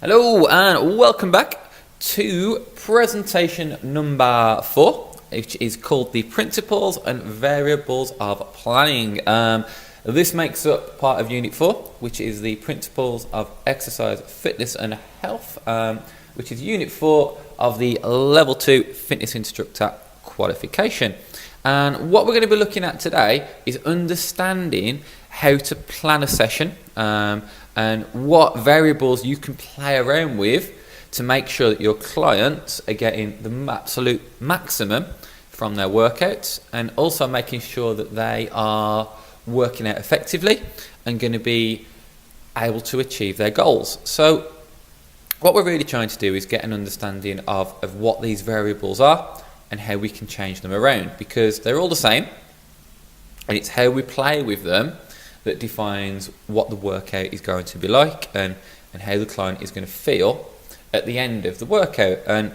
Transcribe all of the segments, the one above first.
Hello and welcome back to presentation number 4, which is called the Principles and Variables of Planning. This makes up part of Unit 4, which is the Principles of Exercise, Fitness and Health, which is Unit 4 of the Level 2 Fitness Instructor Qualification. And what we're going to be looking at today is understanding how to plan a session and what variables you can play around with to make sure that your clients are getting the absolute maximum from their workouts, and also making sure that they are working out effectively and going to be able to achieve their goals. So what we're really trying to do is get an understanding of what these variables are and how we can change them around, because they're all the same, and it's how we play with them that defines what the workout is going to be like and how the client is going to feel at the end of the workout. And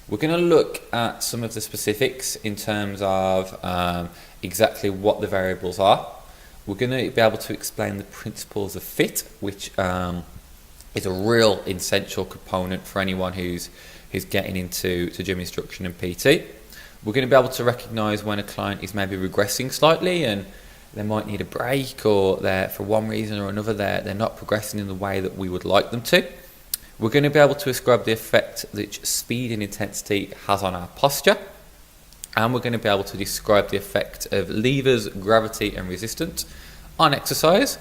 we're going to look at some of the specifics in terms of exactly what the variables are. We're going to be able to explain the principles of fit, which is a real essential component for anyone who's getting into gym instruction and PT. We're going to be able to recognise when a client is maybe regressing slightly and they might need a break, or they're, for one reason or another, they're not progressing in the way that we would like them to. We're going to be able to describe the effect that speed and intensity has on our posture, and we're going to be able to describe the effect of levers, gravity and resistance on exercise.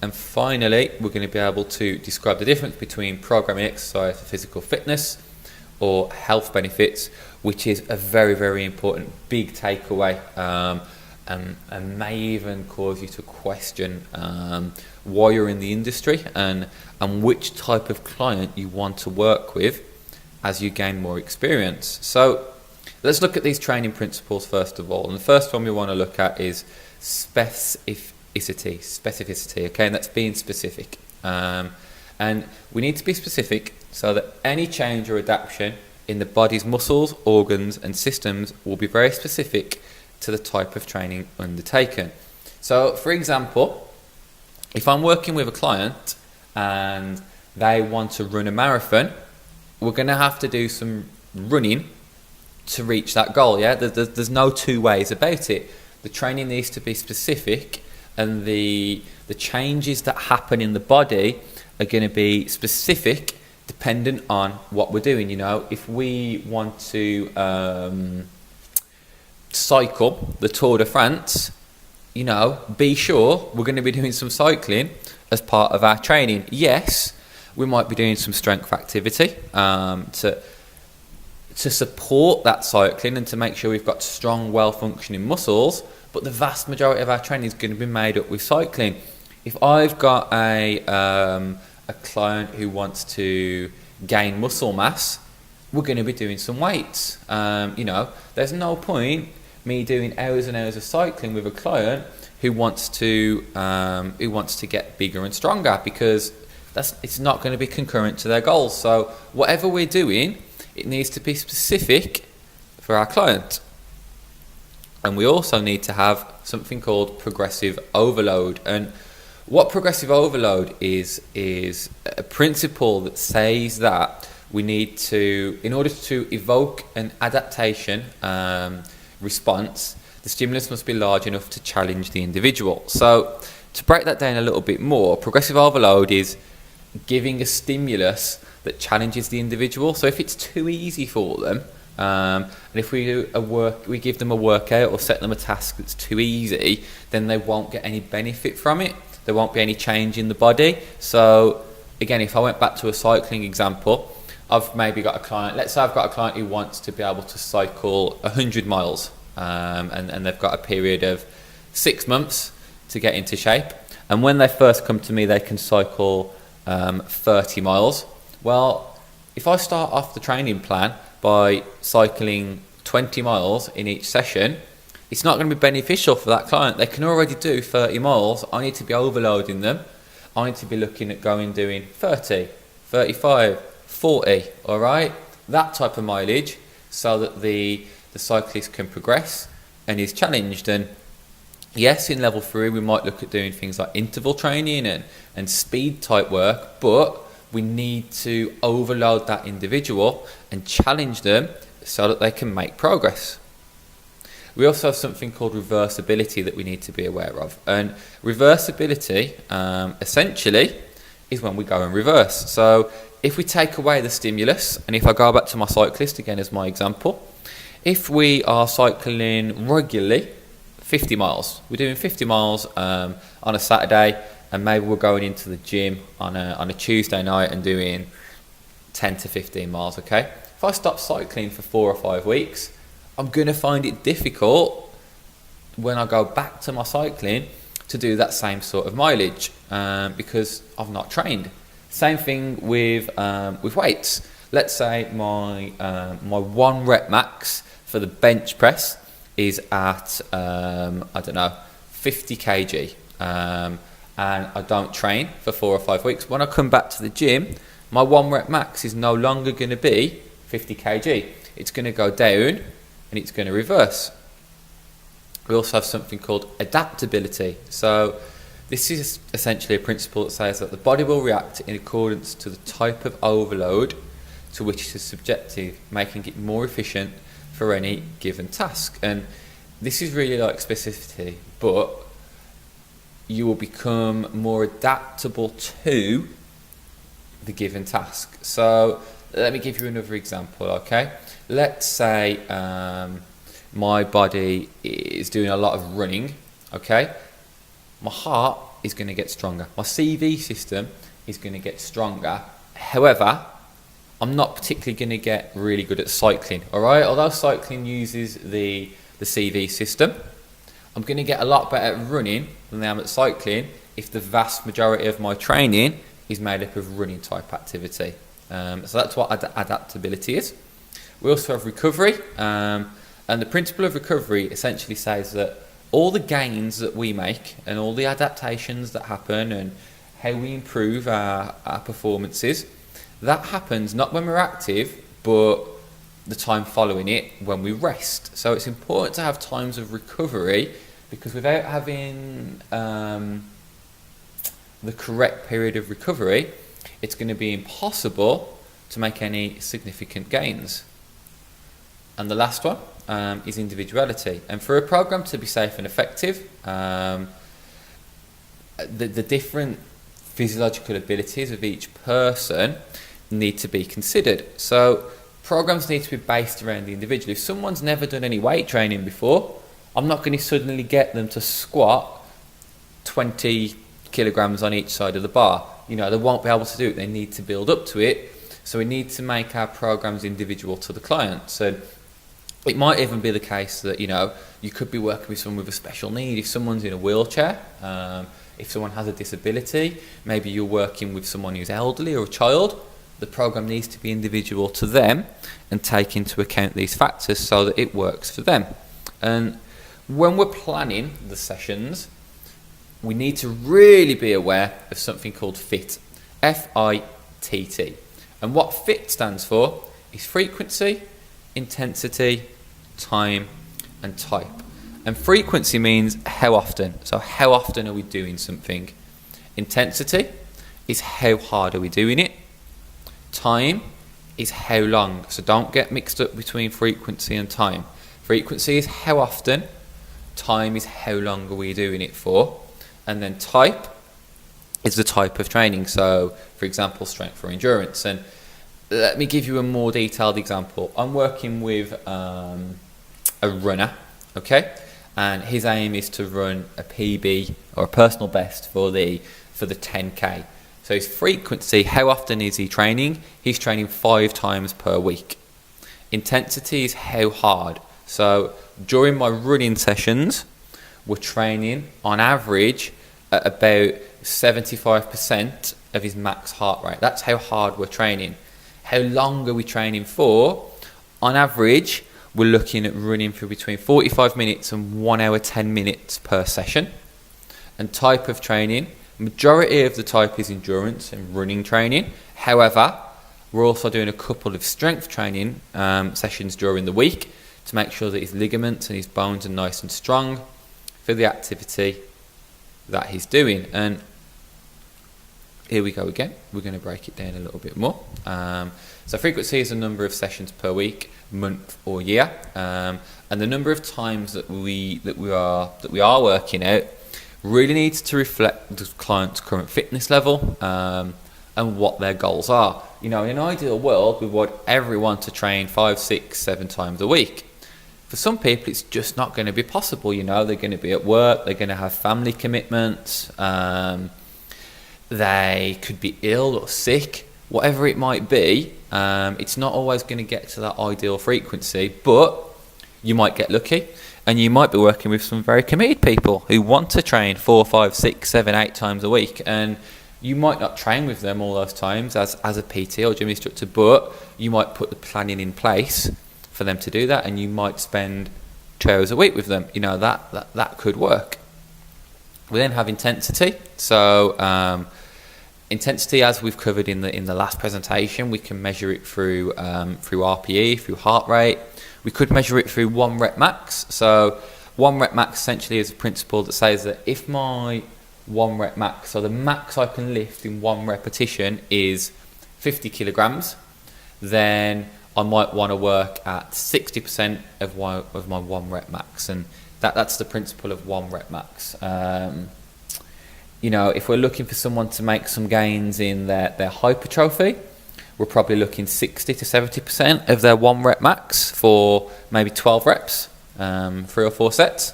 And finally, we're going to be able to describe the difference between programming exercise for physical fitness or health benefits, which is a very, very important big takeaway, and may even cause you to question why you're in the industry and which type of client you want to work with as you gain more experience. So let's look at these training principles first of all. And the first one we want to look at is specificity, okay, and that's being specific. And we need to be specific so that any change or adaptation in the body's muscles, organs and systems will be very specific to the type of training undertaken. So for example, if I'm working with a client and they want to run a marathon, we're going to have to do some running to reach that goal. Yeah, there's no two ways about it. The training needs to be specific, and the changes that happen in the body are going to be specific dependent on what we're doing. You know, if we want to cycle the Tour de France, you know, be sure we're going to be doing some cycling as part of our training. Yes, we might be doing some strength activity to support that cycling and to make sure we've got strong, well-functioning muscles, but the vast majority of our training is going to be made up with cycling. If I've got a client who wants to gain muscle mass, we're going to be doing some weights. You know, there's no point me doing hours and hours of cycling with a client who wants to get bigger and stronger, because it's not going to be concurrent to their goals. So whatever we're doing, it needs to be specific for our client. And we also need to have something called progressive overload. And what progressive overload is a principle that says that we need to, in order to evoke an adaptation response, the stimulus must be large enough to challenge the individual. So to break that down a little bit more, progressive overload is giving a stimulus that challenges the individual. So if it's too easy for them, and if we give them a workout or set them a task that's too easy, then they won't get any benefit from it. There won't be any change in the body. So again, if I went back to a cycling example, I've maybe got a client, let's say I've got a client who wants to be able to cycle 100 miles, and they've got a period of 6 months to get into shape. And when they first come to me, they can cycle 30 miles. Well, if I start off the training plan by cycling 20 miles in each session, it's not going to be beneficial for that client. They can already do 30 miles. I need to be overloading them. I need to be looking at doing 30, 35, 40, all right? That type of mileage, so that the cyclist can progress and is challenged. And yes, in level 3 we might look at doing things like interval training and speed type work, but we need to overload that individual and challenge them so that they can make progress. We also have something called reversibility that we need to be aware of. And reversibility, essentially, is when we go in reverse. So if we take away the stimulus, and if I go back to my cyclist again as my example, if we are cycling regularly, 50 miles, we're doing 50 miles on a Saturday, and maybe we're going into the gym on a Tuesday night and doing 10 to 15 miles, okay? If I stop cycling for 4 or 5 weeks, I'm going to find it difficult when I go back to my cycling to do that same sort of mileage because I've not trained. Same thing with weights. Let's say my 1 rep max for the bench press is at, 50 kg. And I don't train for 4 or 5 weeks. When I come back to the gym, my 1 rep max is no longer going to be 50 kg. It's going to go down and it's going to reverse. We also have something called adaptability. So this is essentially a principle that says that the body will react in accordance to the type of overload to which it is subjective, making it more efficient for any given task. And this is really like specificity, but you will become more adaptable to the given task. So let me give you another example, okay? Let's say my body is doing a lot of running, okay? My heart is going to get stronger. My CV system is going to get stronger. However, I'm not particularly going to get really good at cycling, all right? Although cycling uses the CV system, I'm going to get a lot better at running than I am at cycling if the vast majority of my training is made up of running type activity. So that's what adaptability is. We also have recovery, and the principle of recovery essentially says that all the gains that we make and all the adaptations that happen and how we improve our performances, that happens not when we're active, but the time following it when we rest. So it's important to have times of recovery, because without having the correct period of recovery, it's going to be impossible to make any significant gains. And the last one is individuality. And for a program to be safe and effective, the different physiological abilities of each person need to be considered. So programs need to be based around the individual. If someone's never done any weight training before, I'm not going to suddenly get them to squat 20 kilograms on each side of the bar. They won't be able to do it. They need to build up to it. So we need to make our programs individual to the client. So it might even be the case that, you could be working with someone with a special need. If someone's in a wheelchair, if someone has a disability, maybe you're working with someone who's elderly or a child, the program needs to be individual to them and take into account these factors so that it works for them. And when we're planning the sessions, we need to really be aware of something called FIT, F-I-T-T. And what FIT stands for is frequency, intensity, time, and type. And frequency means how often. So how often are we doing something? Intensity is how hard are we doing it. Time is how long. So don't get mixed up between frequency and time. Frequency is how often. Time is how long are we doing it for. And then type is the type of training. So, for example, strength or endurance. And let me give you a more detailed example. I'm working with a runner, okay? And his aim is to run a PB or a personal best for the 10K. So his frequency, how often is he training? He's training 5 times per week. Intensity is how hard. So during my running sessions, we're training on average at about 75% of his max heart rate. That's how hard we're training. How long are we training for? On average, we're looking at running for between 45 minutes and 1 hour 10 minutes per session. And type of training, majority of the type is endurance and running training. However, we're also doing a couple of strength training sessions during the week to make sure that his ligaments and his bones are nice and strong for the activity that he's doing. And here we go again. We're going to break it down a little bit more. So frequency is the number of sessions per week, month, or year, and the number of times that we are working out really needs to reflect the client's current fitness level and what their goals are. In an ideal world, we want everyone to train 5, 6, 7 times a week. For some people, it's just not going to be possible. They're going to be at work, they're going to have family commitments, they could be ill or sick, whatever it might be. It's not always going to get to that ideal frequency, but you might get lucky, and you might be working with some very committed people who want to train 4, 5, 6, 7, 8 times a week, and you might not train with them all those times as a PT or gym instructor, but you might put the planning in place for them to do that, and you might spend 2 hours a week with them. That could work. We then have intensity. So intensity, as we've covered in the last presentation, we can measure it through RPE, through heart rate. We could measure it through 1 rep max. So 1 rep max essentially is a principle that says that if my 1 rep max, so the max I can lift in 1 repetition is 50 kilograms, then I might want to work at 60% of my 1 rep max, and that's the principle of 1 rep max. If we're looking for someone to make some gains in their hypertrophy, we're probably looking 60 to 70% of their 1 rep max for maybe 12 reps, 3 or 4 sets.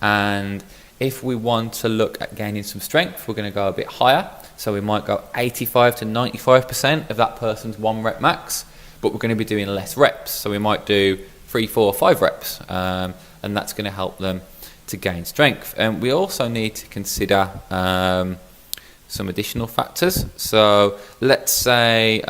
And if we want to look at gaining some strength, we're going to go a bit higher. So we might go 85 to 95% of that person's 1 rep max, but we're going to be doing less reps. So we might do 3, 4, 5 reps, and that's going to help them to gain strength. And we also need to consider some additional factors. So let's say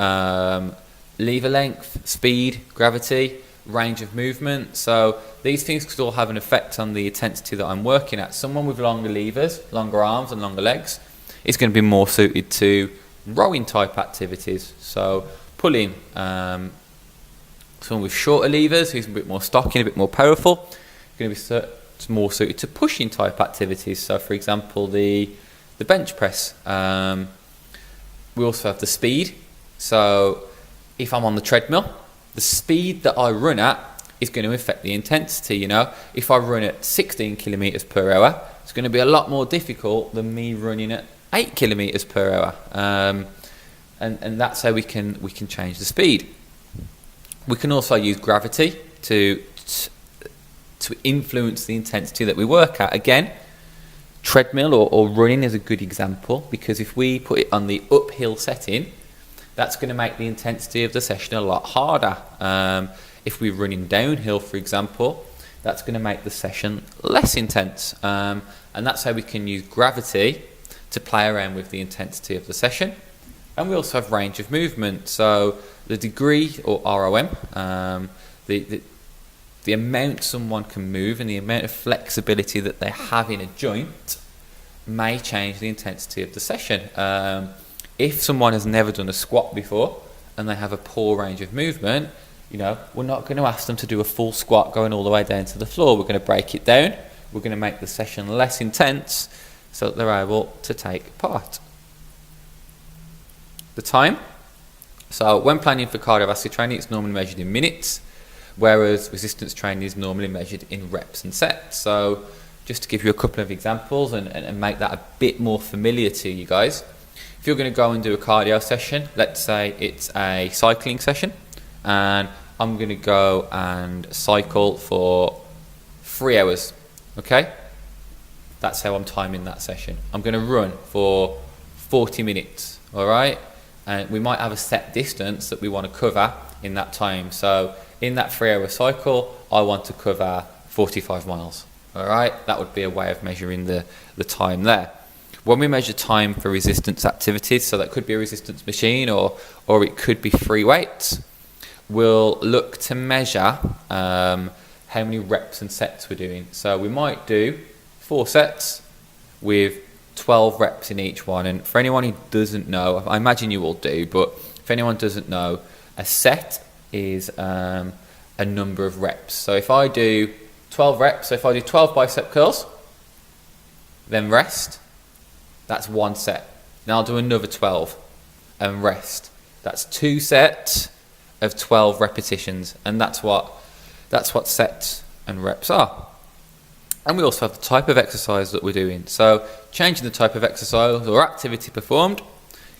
lever length, speed, gravity, range of movement. So these things could all have an effect on the intensity that I'm working at. Someone with longer levers, longer arms and longer legs is going to be more suited to rowing type activities. So pulling. Someone with shorter levers who's a bit more stocky and a bit more powerful is going to be more suited to pushing type activities. So for example, the bench press. We also have the speed. So if I'm on the treadmill, the speed that I run at is going to affect the intensity. If I run at 16 kilometers per hour, it's going to be a lot more difficult than me running at 8 kilometers per hour. And that's how we can change the speed. We can also use gravity to influence the intensity that we work at. Again, treadmill or running is a good example, because if we put it on the uphill setting, that's going to make the intensity of the session a lot harder. If we're running downhill, for example, that's going to make the session less intense. And that's how we can use gravity to play around with the intensity of the session. And we also have range of movement. So the degree, or ROM, the amount someone can move and the amount of flexibility that they have in a joint may change the intensity of the session. If someone has never done a squat before and they have a poor range of movement, we're not going to ask them to do a full squat going all the way down to the floor. We're going to break it down. We're going to make the session less intense so that they're able to take part. The time. So when planning for cardiovascular training, it's normally measured in minutes, whereas resistance training is normally measured in reps and sets. So just to give you a couple of examples and make that a bit more familiar to you guys, if you're going to go and do a cardio session, let's say it's a cycling session, and I'm going to go and cycle for 3 hours, okay? That's how I'm timing that session. I'm going to run for 40 minutes, all right? And we might have a set distance that we want to cover in that time. So in that 3 hour cycle, I want to cover 45 miles, all right? That would be a way of measuring the time there. When we measure time for resistance activities, so that could be a resistance machine or it could be free weights, we'll look to measure how many reps and sets we're doing. So we might do 4 sets with 12 reps in each one. And for anyone who doesn't know, I imagine you all do, but if anyone doesn't know, a set is a a number of reps. So if I do 12 reps, so if I do 12 bicep curls, then rest, that's 1 set. Now I'll do another 12 and rest. That's 2 sets of 12 repetitions, and that's what sets and reps are. And we also have the type of exercise that we're doing. So changing the type of exercise or activity performed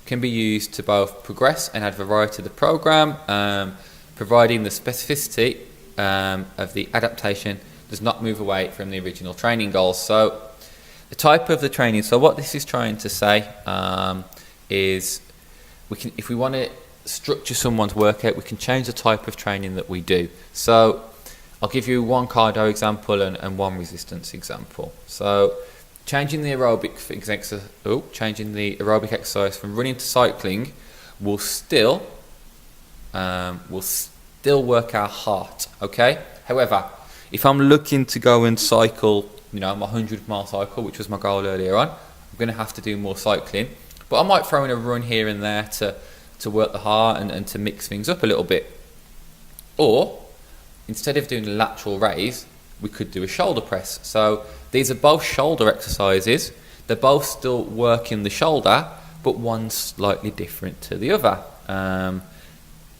can be used to both progress and add variety to the program, providing the specificity of the adaptation does not move away from the original training goals. So the type of the training, so what this is trying to say is we can, if we want to structure someone's workout, we can change the type of training that we do. So I'll give you one cardio example and one resistance example. So changing the aerobic exercise from running to cycling will still work our heart, okay? However, if I'm looking to go and cycle, my 100-mile cycle, which was my goal earlier on, I'm going to have to do more cycling. But I might throw in a run here and there to work the heart and to mix things up a little bit. Or, instead of doing a lateral raise, we could do a shoulder press. So these are both shoulder exercises. They're both still working the shoulder, but one's slightly different to the other.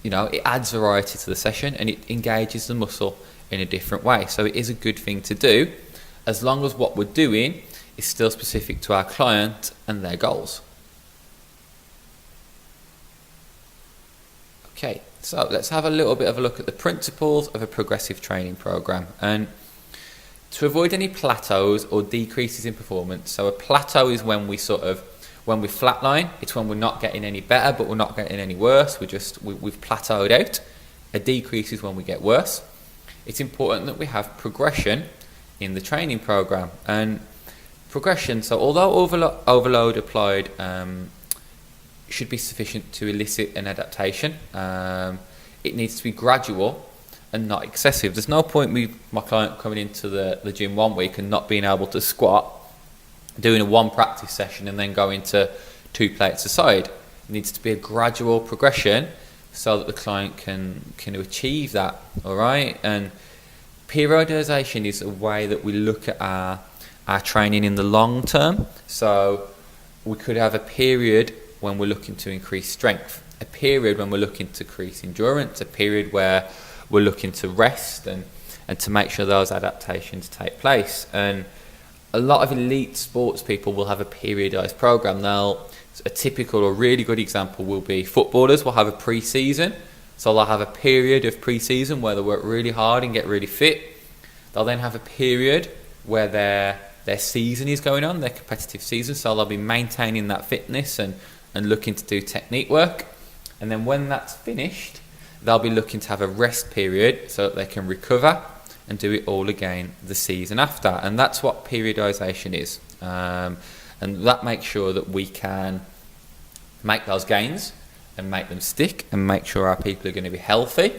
It adds variety to the session and it engages the muscle in a different way. So it is a good thing to do, as long as what we're doing is still specific to our client and their goals. Okay, so let's have a little bit of a look at the principles of a progressive training program. And to avoid any plateaus or decreases in performance, so a plateau is when we flatline, it's when we're not getting any better but we're not getting any worse, we've plateaued out. A decrease is when we get worse. It's important that we have progression in the training program. And progression, so although overload applied should be sufficient to elicit an adaptation, it needs to be gradual and not excessive. There's no point my client coming into the gym one week and not being able to squat, doing a 1 practice session and then going to 2 plates aside. It needs to be a gradual progression so that the client can achieve that, all right? And periodization is a way that we look at our training in the long term. So we could have a period when we're looking to increase strength, a period when we're looking to increase endurance, a period where we're looking to rest and to make sure those adaptations take place. And a lot of elite sports people will have a periodized program. Now, a typical or really good example will be footballers will have a pre-season. So they'll have a period of pre-season where they work really hard and get really fit. They'll then have a period where their season is going on, their competitive season. So they'll be maintaining that fitness and looking to do technique work. And then when that's finished, they'll be looking to have a rest period so that they can recover and do it all again the season after. And that's what periodization is. And that makes sure that we can make those gains and make them stick and make sure our people are going to be healthy.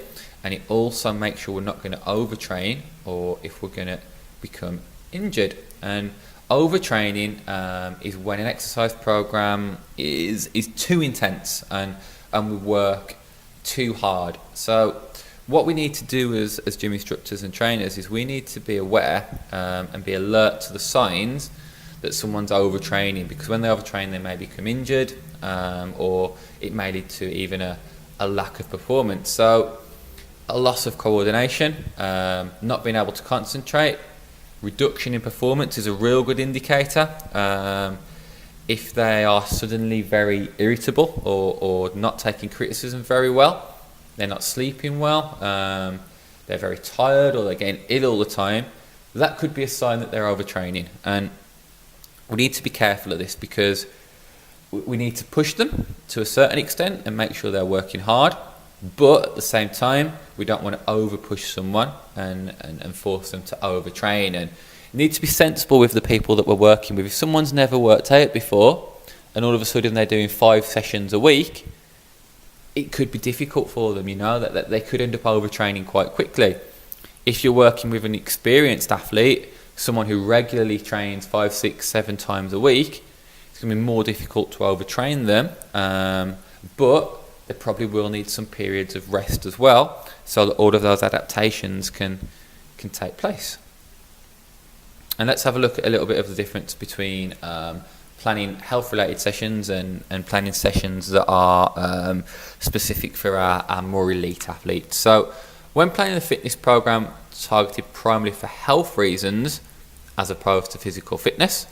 And it also makes sure we're not going to overtrain or if we're going to become injured. And overtraining is when an exercise program is too intense and we work too hard. So what we need to do as gym instructors and trainers is we need to be aware and be alert to the signs that someone's overtraining, because when they overtrain they may become injured or it may lead to even a lack of performance. So a loss of coordination, not being able to concentrate, reduction in performance is a real good indicator. If they are suddenly very irritable or not taking criticism very well, they're not sleeping well, they're very tired or they're getting ill all the time, that could be a sign that they're overtraining. And we need to be careful of this because we need to push them to a certain extent and make sure they're working hard, but at the same time we don't want to over push someone and force them to overtrain. And you need to be sensible with the people that we're working with. If someone's never worked out before and all of a sudden they're doing 5 sessions a week, it could be difficult for them, that they could end up overtraining quite quickly. If you're working with an experienced athlete, someone who regularly trains 5, 6, 7 times a week, it's going to be more difficult to overtrain them. But they probably will need some periods of rest as well, so that all of those adaptations can take place. And let's have a look at a little bit of the difference between planning health-related sessions and planning sessions that are specific for our more elite athletes. So when planning a fitness program targeted primarily for health reasons as opposed to physical fitness,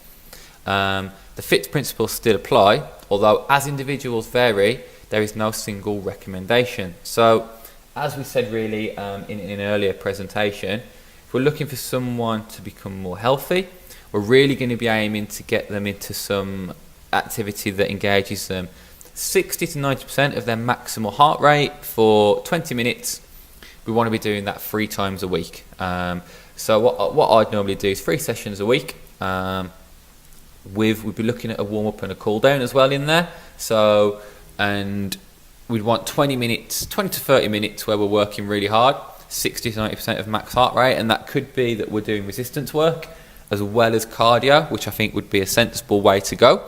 the FIT principles still apply, although as individuals vary, there is no single recommendation. So as we said really in an earlier presentation, if we're looking for someone to become more healthy, we're really going to be aiming to get them into some activity that engages them 60 to 90% of their maximal heart rate for 20 minutes. We want to be doing that 3 times a week. So what I'd normally do is 3 sessions a week. We'd be looking at a warm-up and a cool-down as well in there. So, and we'd want 20 to 30 minutes where we're working really hard, 60 to 90% of max heart rate, and that could be that we're doing resistance work as well as cardio, which I think would be a sensible way to go.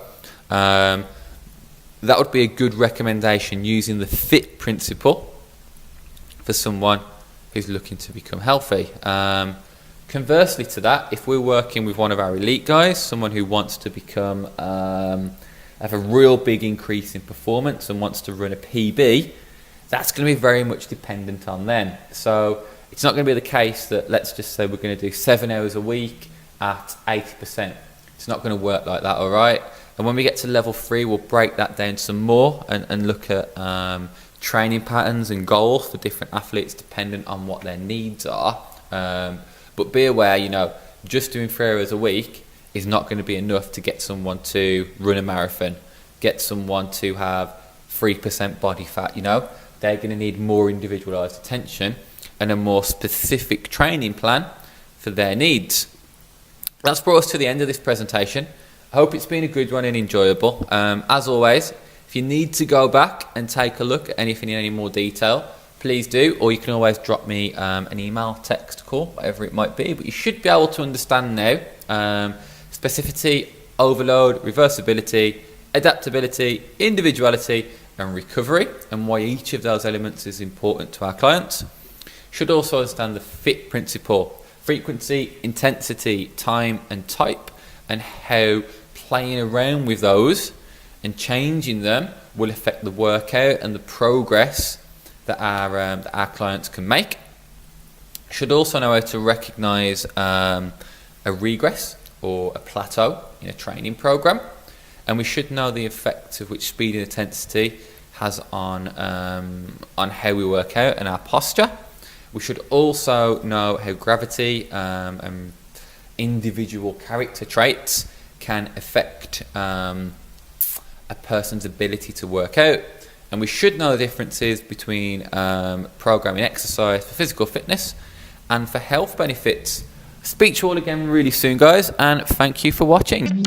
That would be a good recommendation, using the FIT principle for someone who's looking to become healthy. Conversely to that, if we're working with one of our elite guys, someone who wants to become have a real big increase in performance and wants to run a PB, that's going to be very much dependent on them. So it's not going to be the case that, let's just say we're going to do 7 hours a week at 80%. It's not going to work like that, all right? And when we get to level 3, we'll break that down some more and look at training patterns and goals for different athletes dependent on what their needs are. But be aware, just doing 3 hours a week is not going to be enough to get someone to run a marathon, get someone to have 3% body fat. They're going to need more individualized attention and a more specific training plan for their needs. That's brought us to the end of this presentation. I hope it's been a good one and enjoyable. As always, if you need to go back and take a look at anything in any more detail, please do, or you can always drop me an email, text, call, whatever it might be. But you should be able to understand now specificity, overload, reversibility, adaptability, individuality, and recovery, and why each of those elements is important to our clients. Should also understand the FIT principle: frequency, intensity, time, and type, and how playing around with those and changing them will affect the workout and the progress that our clients can make. Should also know how to recognise a regress or a plateau in a training program, and we should know the effect of which speed and intensity has on how we work out and our posture. We should also know how gravity and individual character traits can affect a person's ability to work out. And we should know the differences between programming exercise for physical fitness and for health benefits. Speak to you all again really soon, guys, and thank you for watching.